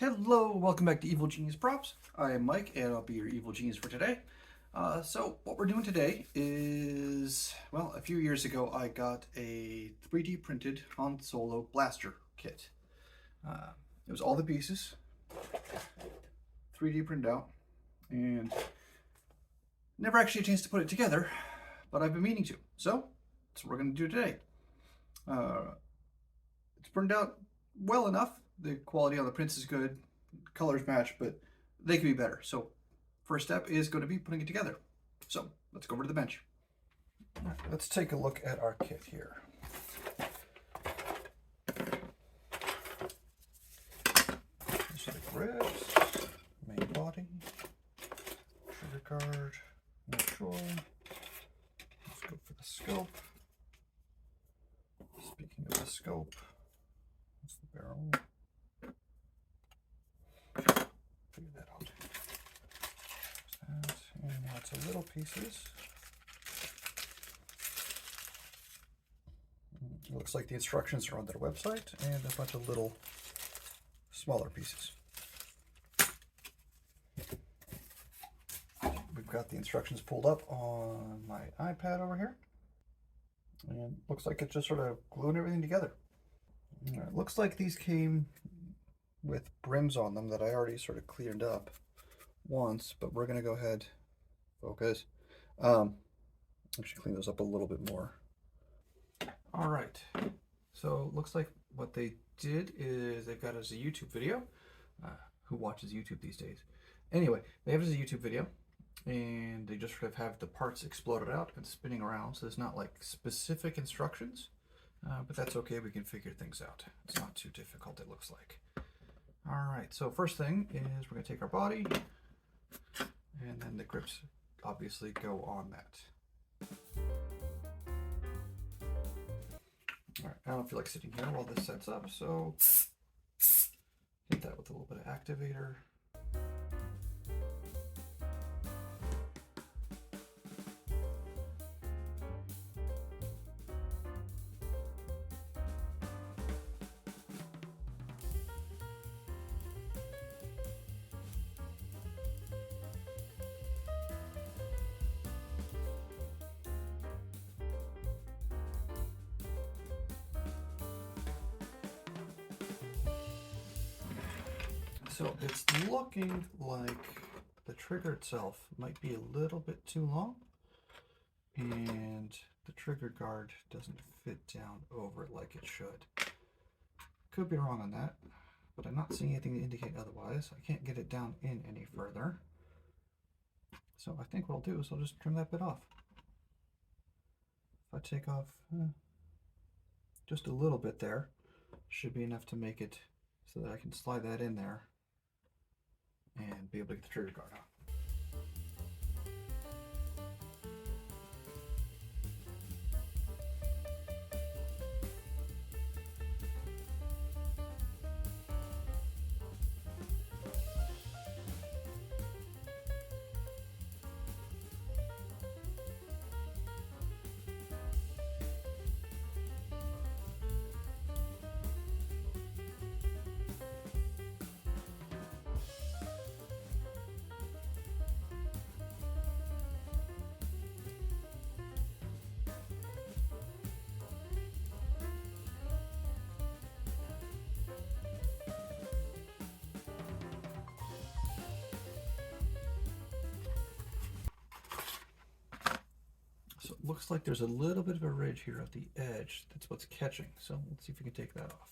Hello, welcome back to Evil Genius Props. I am Mike, and I'll be your Evil Genius for today. So what we're doing today is, well, a few years ago I got a 3D printed Han Solo blaster kit. It was all the pieces, 3D printed out, and never actually a chance to put it together, but I've been meaning to. So that's what we're going to do today. It's printed out well enough. The quality on the prints is good, colors match, but they could be better. So first step is going to be putting it together. So let's go over to the bench. All right, let's take a look at our kit here. These are the grips, main body, trigger guard, neutral. Let's go for the scope. Speaking of the scope, that's the barrel. Figure that out. And lots of little pieces. It looks like the instructions are on their website, and a bunch of little smaller pieces. We've got the instructions pulled up on my iPad over here. And it looks like it's just sort of gluing everything together. It looks like these came with brims on them that I already sort of cleared up once, but we're going to go ahead, focus, actually clean those up a little bit more. All right, so looks like what they did is they've got us a YouTube video. Who watches YouTube these days? Anyway, they have us a YouTube video, and they just sort of have the parts exploded out and spinning around, so there's not like specific instructions, but that's okay, we can figure things out. It's not too difficult, it looks like. All right, so first thing is we're going to take our body, and then the grips obviously go on that. All right, I don't feel like sitting here while this sets up, so hit that with a little bit of activator. So it's looking like the trigger itself might be a little bit too long, and the trigger guard doesn't fit down over it like it should. Could be wrong on that, but I'm not seeing anything to indicate otherwise. I can't get it down in any further. So I think what I'll do is I'll just trim that bit off. If I take off just a little bit there, should be enough to make it so that I can slide that in there and be able to get the trigger guard on. So it looks like there's a little bit of a ridge here at the edge. That's what's catching. So let's see if we can take that off.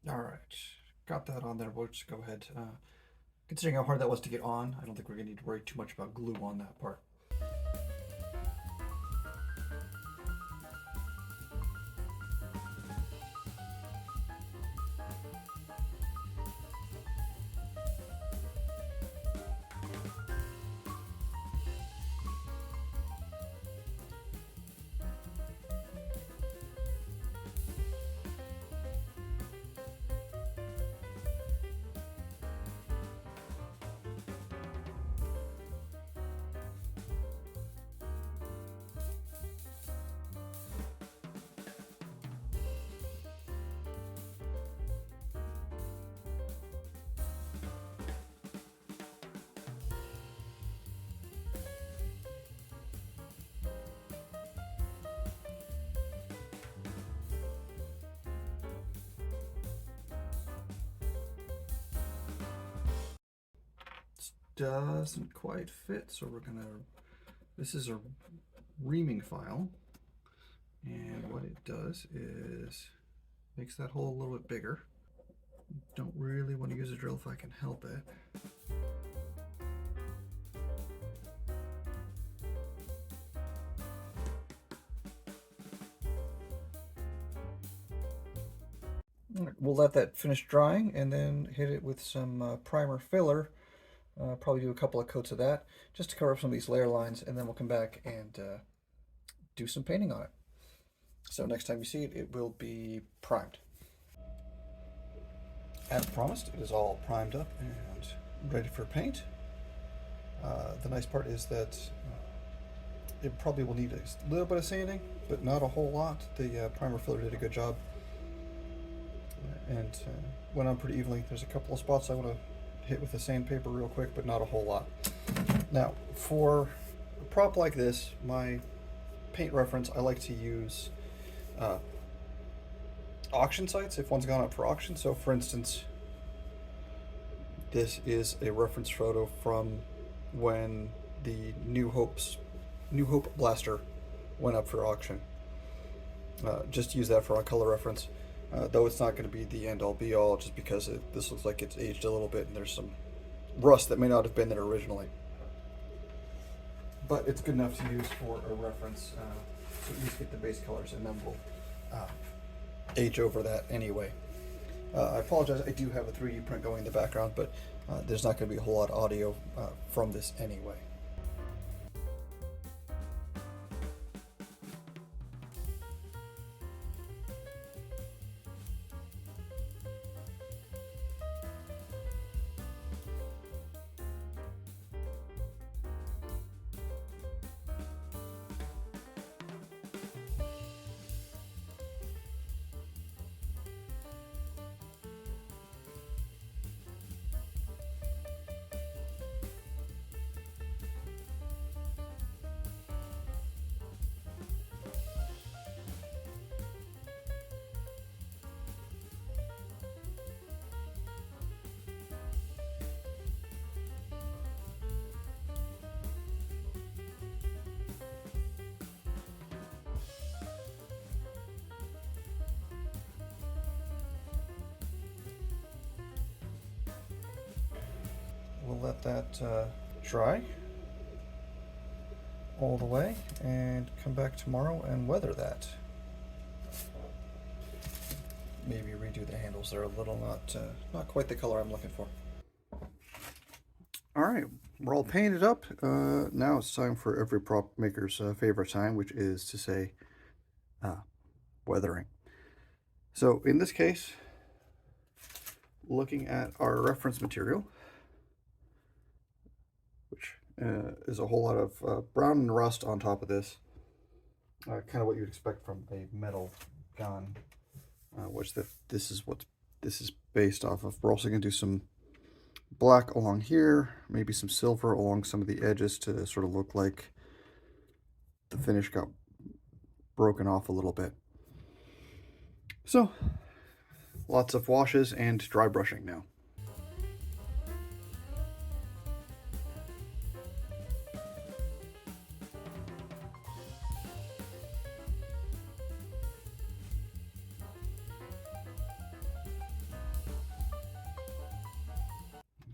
All right, got that on there. We'll just go ahead. Considering how hard that was to get on, I don't think we're gonna need to worry too much about glue on that part. doesn't quite fit, so we're gonna, this is a reaming file, and what it does is makes that hole a little bit bigger. Don't really want to use a drill if I can help it. We'll let that finish drying and then hit it with some primer filler. Probably do a couple of coats of that just to cover up some of these layer lines, and then we'll come back and do some painting on it. So next time you see it, it will be primed. As promised, it is all primed up and ready for paint. The nice part is that it probably will need a little bit of sanding, but not a whole lot. The primer filler did a good job and went on pretty evenly. There's a couple of spots I want to hit with the sandpaper real quick, but not a whole lot. Now, for a prop like this, my paint reference, I like to use auction sites if one's gone up for auction. So for instance, this is a reference photo from when the New Hope Blaster went up for auction. Just use that for a color reference. Though it's not going to be the end all be all, just because this looks like it's aged a little bit and there's some rust that may not have been there originally. But it's good enough to use for a reference, so at least get the base colors, and then we'll age over that anyway. I apologize, I do have a 3D print going in the background, but there's not going to be a whole lot of audio from this anyway. We'll let that dry all the way and come back tomorrow and weather that. Maybe redo the handles. They're a little not quite the color I'm looking for. All right, we're all painted up. Now it's time for every prop maker's favorite time, which is to say weathering. So in this case, looking at our reference material, which is a whole lot of brown and rust on top of this. Kind of what you'd expect from a metal gun, which this is what this is based off of. We're also going to do some black along here, maybe some silver along some of the edges to sort of look like the finish got broken off a little bit. So, lots of washes and dry brushing now.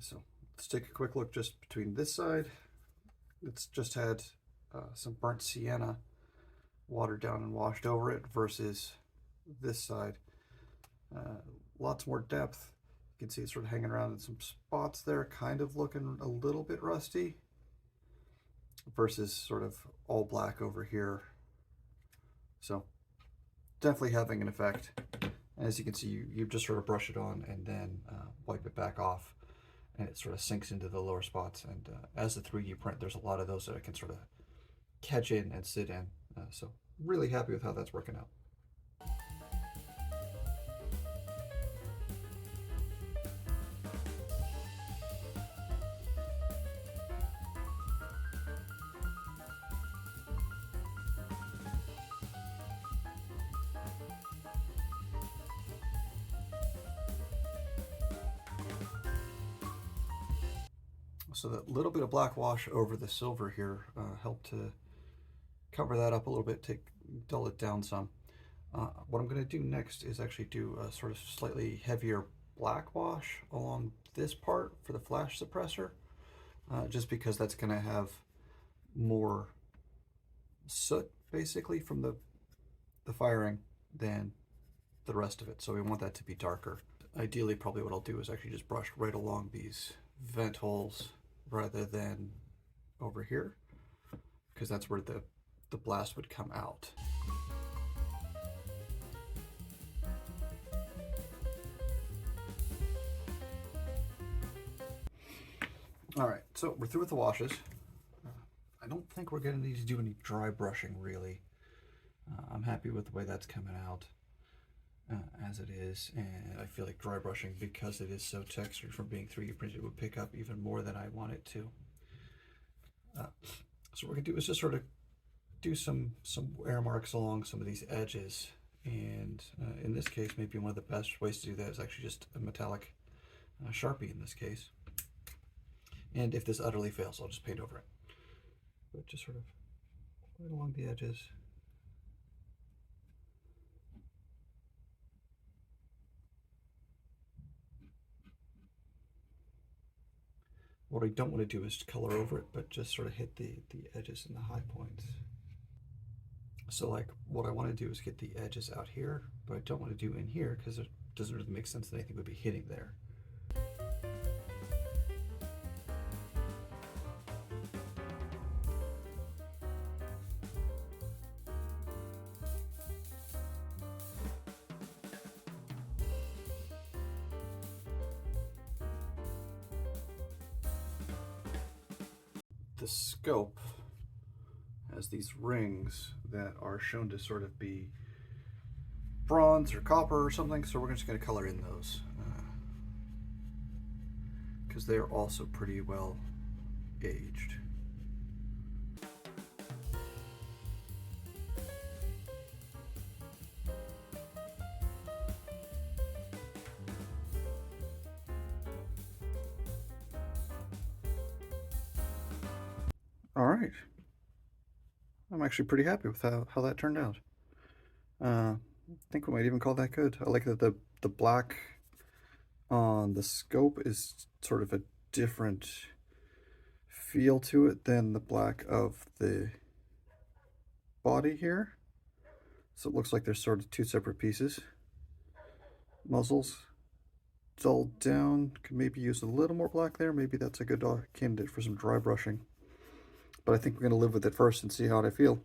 So let's take a quick look just between this side. It's just had some burnt sienna watered down and washed over it versus this side. Lots more depth. You can see it's sort of hanging around in some spots there, kind of looking a little bit rusty, versus sort of all black over here. So definitely having an effect. And as you can see, you just sort of brush it on and then wipe it back off, and it sort of sinks into the lower spots. And as a 3D print, there's a lot of those that I can sort of catch in and sit in. So really happy with how that's working out. So that little bit of black wash over the silver here helped to cover that up a little bit, dull it down some. What I'm going to do next is actually do a sort of slightly heavier black wash along this part for the flash suppressor, just because that's going to have more soot basically from the firing than the rest of it. So we want that to be darker. Ideally, probably what I'll do is actually just brush right along these vent holes rather than over here, because that's where the blast would come out. All right, so we're through with the washes. I don't think we're going to need to do any dry brushing really. I'm happy with the way that's coming out as it is, and I feel like dry brushing, because it is so textured from being 3D printed, would pick up even more than I want it to. So what we're going to do is just sort of do some air marks along some of these edges, and in this case maybe one of the best ways to do that is actually just a metallic Sharpie in this case. And if this utterly fails, I'll just paint over it. But just sort of right along the edges. What I don't want to do is color over it, but just sort of hit the edges and the high points. So like what I want to do is get the edges out here, but I don't want to do in here because it doesn't really make sense that anything would be hitting there. The scope has these rings that are shown to sort of be bronze or copper or something, so we're just going to color in those because they're also pretty well aged. All right, I'm actually pretty happy with how that turned out. I think we might even call that good. I like that the black on the scope is sort of a different feel to it than the black of the body here. So it looks like there's sort of two separate pieces. Muzzles dulled down, could maybe use a little more black there. Maybe that's a good candidate for some dry brushing. But I think we're going to live with it first and see how I feel.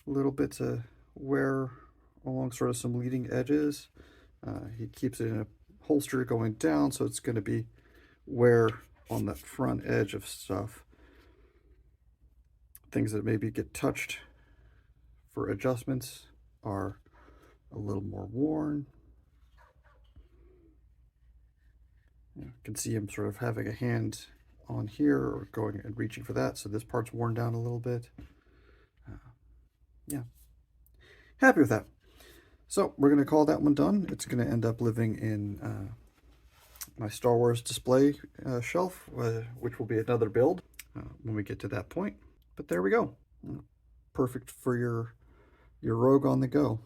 Little bits of wear along sort of some leading edges. He keeps it in a holster going down, so it's going to be wear on the front edge of stuff. Things that maybe get touched for adjustments are a little more worn. You can see him sort of having a hand on here or going and reaching for that, so this part's worn down a little bit. Yeah, happy with that. So we're going to call that one done. It's going to end up living in my Star Wars display shelf, which will be another build when we get to that point. But there we go. Perfect for your Rogue on the go.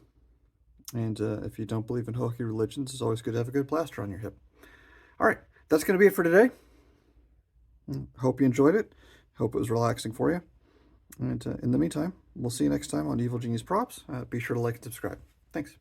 And if you don't believe in hokey religions, it's always good to have a good blaster on your hip. All right, that's going to be it for today. Hope you enjoyed it. Hope it was relaxing for you. And in the meantime, we'll see you next time on Evil Genius Props. Be sure to like and subscribe. Thanks.